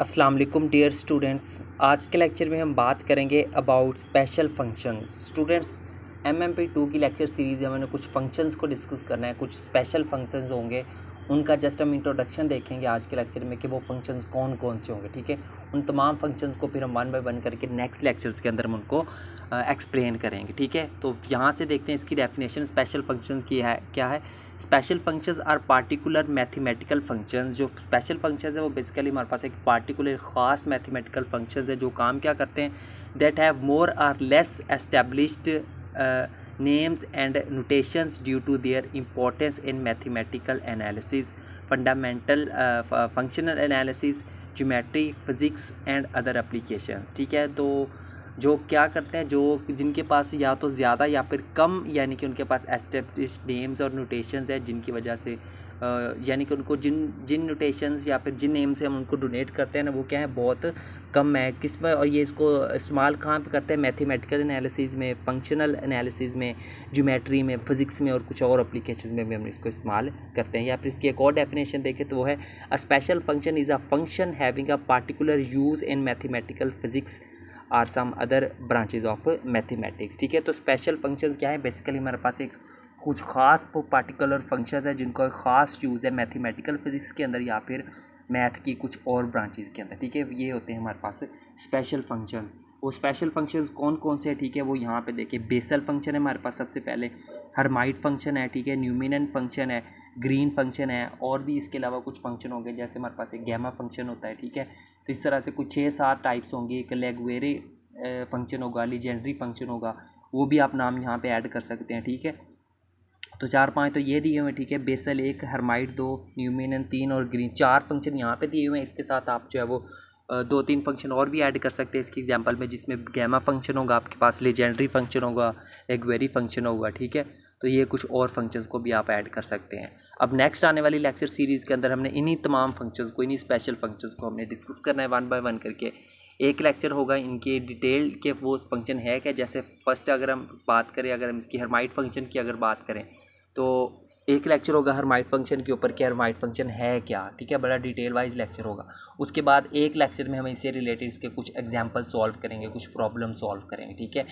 अस्सलाम वालेकुम dear students. आज के लेक्चर में हम बात करेंगे about special functions. Students, MMP 2 की लेक्चर सीरीज़ में हमने कुछ फंक्शंस को डिस्कस करना है। कुछ स्पेशल फंक्शंस होंगे, उनका जस्ट हम इंट्रोडक्शन देखेंगे आज के लेक्चर में कि वो फंक्शंस कौन कौन से होंगे। ठीक है, उन तमाम फंक्शंस को फिर हम वन बाय वन करके नेक्स्ट लेक्चर्स के अंदर हम उनको एक्सप्लेन करेंगे। ठीक है, तो यहाँ से देखते हैं इसकी डेफिनेशन स्पेशल फंक्शंस की है क्या है। Special functions are particular mathematical functions. जो स्पेशल फंक्शंस है वो बेसिकली हमारे पास एक पार्टिकुलर ख़ास मैथमेटिकल फंक्शंस है जो काम क्या करते हैं, that have more or less established names and notations due to their importance in mathematical analysis, fundamental functional analysis, geometry, physics and other applications. ठीक है, तो जो क्या करते हैं, जो जिनके पास या तो ज़्यादा या फिर कम, यानी कि उनके पास एस्टेब्लिश्ड नेम्स और नोटेशंस है जिनकी वजह से यानी कि उनको जिन नोटेशंस या फिर जिन नेम से हम उनको डोनेट करते हैं ना, वो क्या है, बहुत कम है किस में। और ये इसको इस्तेमाल कहाँ पे करते हैं, मैथमेटिकल एनालिसिस में, फंक्शनल एनालिसिस में, ज्योमेट्री में, फिज़िक्स में और कुछ और एप्लीकेशन में भी हम इसको इस्तेमाल करते हैं। या फिर इसकी एक और डेफिनेशन देखें तो वो है a special function is a function having a particular use in mathematical physics or some other branches of mathematics. ठीक है, तो स्पेशल फंक्शंस क्या है, बेसिकली हमारे पास एक कुछ खास पार्टिकुलर फंक्शंस है जिनका ख़ास यूज़ है मैथमेटिकल फिज़िक्स के अंदर या फिर मैथ की कुछ और ब्रांचेस के अंदर। ठीक है, ये होते हैं हमारे पास स्पेशल फंक्शन। वो स्पेशल फंक्शंस कौन कौन से हैं, ठीक है, वो यहाँ पे देखिए। बेसल फंक्शन है हमारे पास सबसे पहले, हर्माइट फंक्शन है, ठीक है, न्यूमिनन फंक्शन है, ग्रीन फंक्शन है, और भी इसके अलावा कुछ फंक्शन हो गए जैसे हमारे पास एक गैमा फंक्शन होता है। ठीक है, तो इस तरह से कुछ 6-7 टाइप्स होंगे। एक लेगुएरे फंक्शन होगा, लीजेंडरी फंक्शन होगा, वो भी आप नाम यहाँ पे ऐड कर सकते हैं। ठीक है, तो 4-5 तो ये दिए हुए हैं। ठीक है, बेसल 1, हर्माइट 2, न्यूमिनन 3 और ग्रीन 4 फंक्शन यहाँ पे दिए हुए हैं। इसके साथ आप जो है वो 2-3 फंक्शन और भी ऐड कर सकते हैं इसकी एग्जांपल में, जिसमें गैमा फंक्शन होगा आपके पास, लेजेंडरी फंक्शन होगा, लेगुएरी फंक्शन होगा। ठीक है, तो ये कुछ और फंक्शंस को भी आप ऐड कर सकते हैं। अब नेक्स्ट आने वाली लेक्चर सीरीज़ के अंदर हमने इन्हीं तमाम फंक्शंस को, इन्हीं स्पेशल फंक्शंस को हमने डिस्कस करना है वन बाय वन करके। एक लेक्चर होगा इनके डिटेल के वो फंक्शन है क्या। जैसे फर्स्ट अगर हम बात करें, अगर हम इसकी हर्माइट फंक्शन की अगर बात करें तो एक लेक्चर होगा हर्माइट फंक्शन के ऊपर कि हर्माइट फंक्शन है क्या। ठीक है, बड़ा डिटेल वाइज लेक्चर होगा। उसके बाद एक लेक्चर में हम इससे रिलेटेड इसके कुछ एग्जांपल सॉल्व करेंगे, कुछ प्रॉब्लम सॉल्व करेंगे। ठीक है,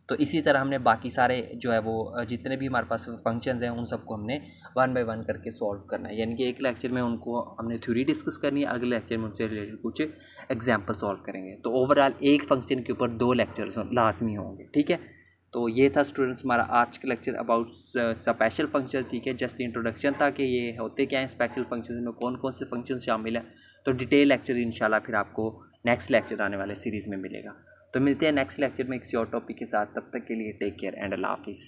तो इसी तरह हमने बाकी सारे जो है वो जितने भी हमारे पास फंक्शंस हैं उन सबको हमने वन बाय वन करके सॉल्व करना है। यानी कि एक लेक्चर में उनको हमने थ्योरी डिस्कस करनी है, अगले लेक्चर में उनसे रिलेटेड कुछ एग्जाम्पल सॉल्व करेंगे। तो ओवरऑल एक फंक्शन के ऊपर 2 लेक्चर्स लाजमी होंगे। ठीक है, तो ये था स्टूडेंट्स हमारा आज का लेक्चर अबाउट स्पेशल फंक्शन। ठीक है, जस्ट इंट्रोडक्शन था कि ये होते क्या हैं स्पेशल फंक्शन, में कौन कौन से फंक्शन शामिल हैं। तो डिटेल लेक्चर इंशाल्लाह फिर आपको नेक्स्ट लेक्चर आने वाले सीरीज़ में मिलेगा। तो मिलते हैं नेक्स्ट लेक्चर में किसी और टॉपिक के साथ। तब तक के लिए टेक केयर एंड अल्लाह हाफिज़।